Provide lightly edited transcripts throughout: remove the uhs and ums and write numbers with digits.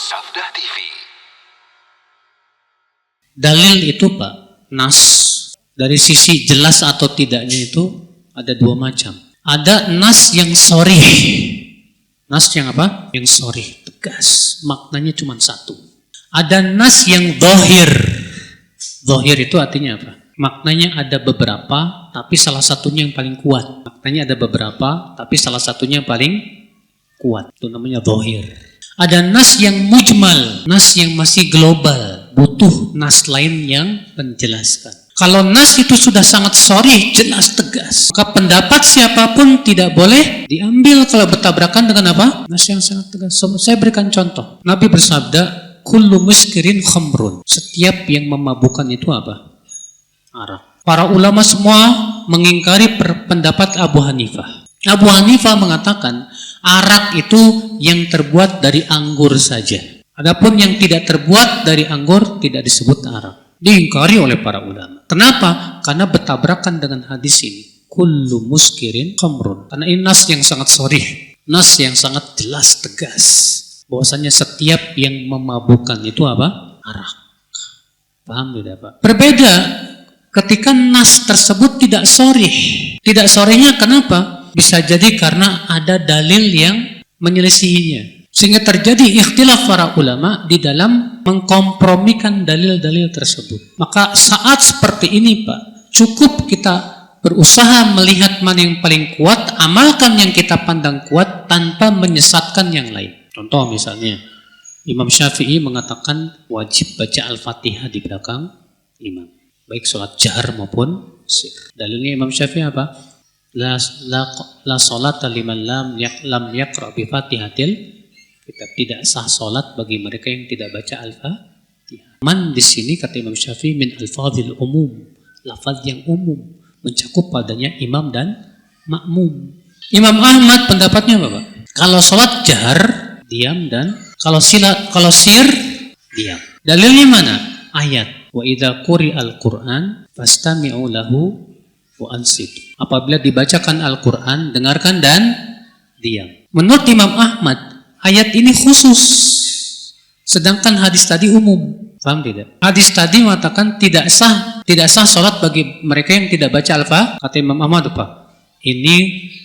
Sabda TV. Dalil itu Pak, nas dari sisi jelas atau tidaknya itu ada dua macam. Ada nas yang sorih. Nas yang apa? Yang sorih, tegas. Maknanya cuma satu. Ada nas yang zahir. Zahir itu artinya apa? Maknanya ada beberapa, tapi salah satunya yang paling kuat. Maknanya ada beberapa, tapi salah satunya yang paling kuat. Itu namanya zahir. Ada nas yang mujmal, nas yang masih global, butuh nas lain yang menjelaskan. Kalau nas itu sudah sangat sorry, jelas tegas, maka pendapat siapapun tidak boleh diambil kalau bertabrakan dengan apa? Nas yang sangat tegas. Saya berikan contoh. Nabi bersabda, kullu muskirin khamrun. Setiap yang memabukkan itu apa? Arak. Para ulama semua mengingkari pendapat Abu Hanifah. Abu Hanifah mengatakan arak itu yang terbuat dari anggur saja. Adapun yang tidak terbuat dari anggur tidak disebut arak. Diingkari oleh para ulama. Kenapa? Karena bertabrakan dengan hadis ini. Kullu muskirin khamrun. Karena ini nas yang sangat sorih. Nas yang sangat jelas, tegas. Bahwasanya setiap yang memabukkan itu apa? Arak. Paham tidak Pak? Berbeda ketika nas tersebut tidak sorih. Tidak sorihnya kenapa? Bisa jadi karena ada dalil yang menyelisihinya. Sehingga terjadi ikhtilaf para ulama di dalam mengkompromikan dalil-dalil tersebut. Maka saat seperti ini Pak, cukup kita berusaha melihat mana yang paling kuat, amalkan yang kita pandang kuat tanpa menyesatkan yang lain. Contoh misalnya, Imam Syafi'i mengatakan wajib baca Al-Fatihah di belakang imam. Baik sholat jahar maupun sir. Dalilnya Imam Syafi'i apa? La salata liman lam yaqra bi Fatihatil kitab. Tidak sah salat bagi mereka yang tidak baca Al-Fatihah. Man di sini kata Imam Syafi'i min alfazil umum, lafaz yang umum mencakup padanya imam dan makmum. Imam Ahmad pendapatnya apa Pak? Kalau salat jahar diam dan kalau sir diam. Dalilnya mana? Ayat wa idza quri'al Qur'an fastami'u lahu wa ansitu. Apabila dibacakan Al-Quran, dengarkan dan diam. Menurut Imam Ahmad, ayat ini khusus. Sedangkan hadis tadi umum. Paham tidak? Hadis tadi mengatakan tidak sah salat bagi mereka yang tidak baca Al-Fatihah. Kata Imam Ahmad apa? Ini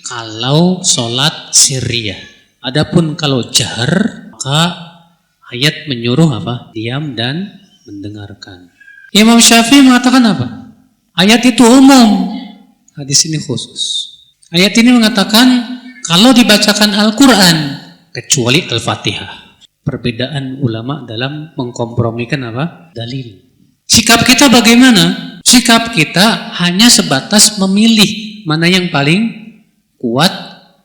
kalau salat sirriyah. Adapun kalau jahar, maka ayat menyuruh apa? Diam dan mendengarkan. Imam Syafi'i mengatakan apa? Ayat itu umum. Hadis ini khusus. Ayat ini mengatakan kalau dibacakan Al-Quran kecuali Al-Fatihah. Perbedaan ulama dalam mengkompromikan apa? Dalil. Sikap kita bagaimana? Sikap kita hanya sebatas memilih mana yang paling kuat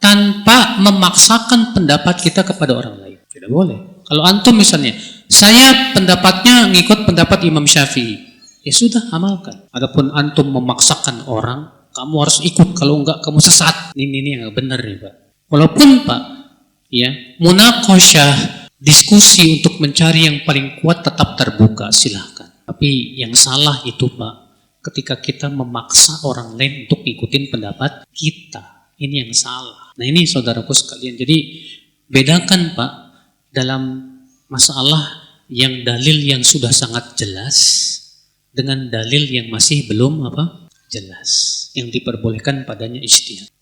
tanpa memaksakan pendapat kita kepada orang lain. Tidak boleh. Kalau antum misalnya, saya pendapatnya ngikut pendapat Imam Syafi'i. Ya sudah, amalkan. Adapun antum memaksakan orang, kamu harus ikut, kalau enggak kamu sesat. Ini yang benar nih Pak. Walaupun Pak, ya, munaqasyah, diskusi untuk mencari yang paling kuat tetap terbuka, silahkan. Tapi yang salah itu Pak, ketika kita memaksa orang lain untuk ngikutin pendapat kita. Ini yang salah. Nah ini saudaraku sekalian. Jadi bedakan Pak dalam masalah yang dalil yang sudah sangat jelas dengan dalil yang masih belum apa? Jelas, yang diperbolehkan padanya ijtihad.